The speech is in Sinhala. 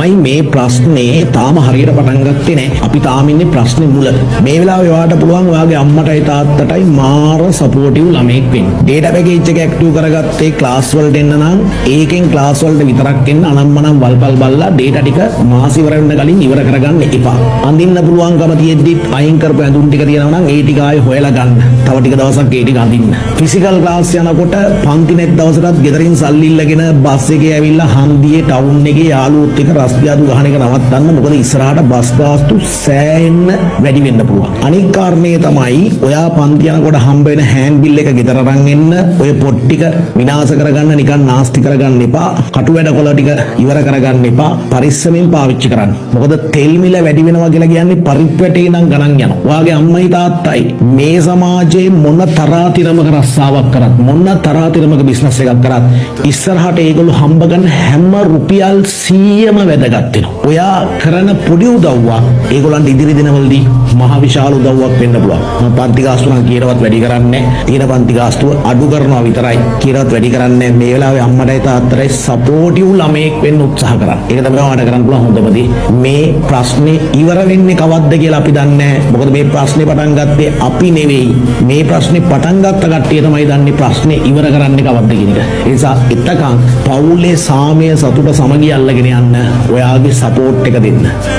තමයි මේ ප්‍රශ්නේ තාම හරියට පටන් ගත්තේ නැහැ. අපි තාම ඉන්නේ ප්‍රශ්නේ මුල. මේ වෙලාවේ ඔයාලට පුළුවන් ඔයාගේ අම්මටයි තාත්තටයි මාර සපෝටිව් ළමෙක් වෙන්න. data package එක ඇක්ටිව් කරගත්තේ ක්ලාස් වලට එන්න නම් ඒකෙන් ක්ලාස් වලට විතරක් එන්න අනම්මනම් වල්පල් බල්ලා data ටික මාස ඉවර වෙන්න කලින් ඉවර කරගන්න එපා. අඳින්න පුළුවන්කම තියෙද්දි අයින් කරපු ඇඳුම් ටික තියෙනවා නම් ඒ ටික ආයේ හොයලා ගන්න. තව ටික දවසක් ඒ ටික අඳින්න. ෆිසිකල් ක්ලාස් යනකොට පන්ති නැත් දවසටත් ගෙදරින් සල්ලි ඉල්ලගෙන බස් එකේ ඇවිල්ලා හන්දියේ ටවුන් එකේ යාළුවොත් එක්ක රස්තියාදු ගහන එක නවත්තන්න. මොකද ඉස්සරහට බස් ගාස්තු සෑහෙන්න වැඩි වෙන්න පුළුවන්. අනික් කාරණේ තමයි ඔයා පන්ති යනකොට හම්බ වෙන හෑන්ඩ් බිල් එක ගෙදර අරන් එන්න. ඔය පොත් ටික විනාශ කරගන්න නිකන් නාස්ති කරගන්න එපා. කටු වැඩ කොළ ටික ඉවර කරගන්න එපා. පරිස්සමෙන් පාවිච්චි කරන්න. මොකද තෙල් මිල වැඩි වෙනවා කියලා කියන්නේ පරිප්පැටේ නම් ගණන් යනවා. ඔයාගේ අම්මයි තාත්තයි මේ සමාජයේ මොන තරාතිරමක රස්සාවක් කරත් මොන තරාතිරමක බිස්නස් එකක් කරත් ඉස්සරහට ඒගොල්ලෝ හම්බ ගන්න හැම රුපියල් 100ම වැදගත් වෙනවා. ඔයා කරන පොඩි උදව්වක් ඒගොල්ලන්ට ඉදිරි දිනවලදී මහ විශාල උදව්වක් වෙන්න පුළුවන්. මම පන්ති ගාස්තු නම් කීරවත් වැඩි කරන්නේ නැහැ. තියෙන පන්ති ගාස්තුව අඩු කරනවා විතරයි. කීරවත් වැඩි කරන්නේ මේ වෙලාවේ අම්මටයි තාත්තටයි සපෝටිව් ළමයෙක් වෙන්න උත්සාහ කරන්න. ඒක තමයි ඔයාලට කරන්න පුළුවන් හොඳම දේ. මේ ප්‍රශ්නේ ඉවර වෙන්නේ කවද්ද කියලා අපි දන්නේ නැහැ. මොකද මේ ප්‍රශ්නේ පටන් ගත්තේ අපි නෙවෙයි. මේ ප්‍රශ්නේ පටන් ගත්ත කට්ටිය තමයි දන්නේ ප්‍රශ්නේ ඉවර කරන්නේ කවද්ද කියන එක. ඒ නිසා එතකන් පවුලේ සාමය සතුට සමගිය අල්ලගෙන යන්න ඔයාගේ සපෝට් එක දෙන්න.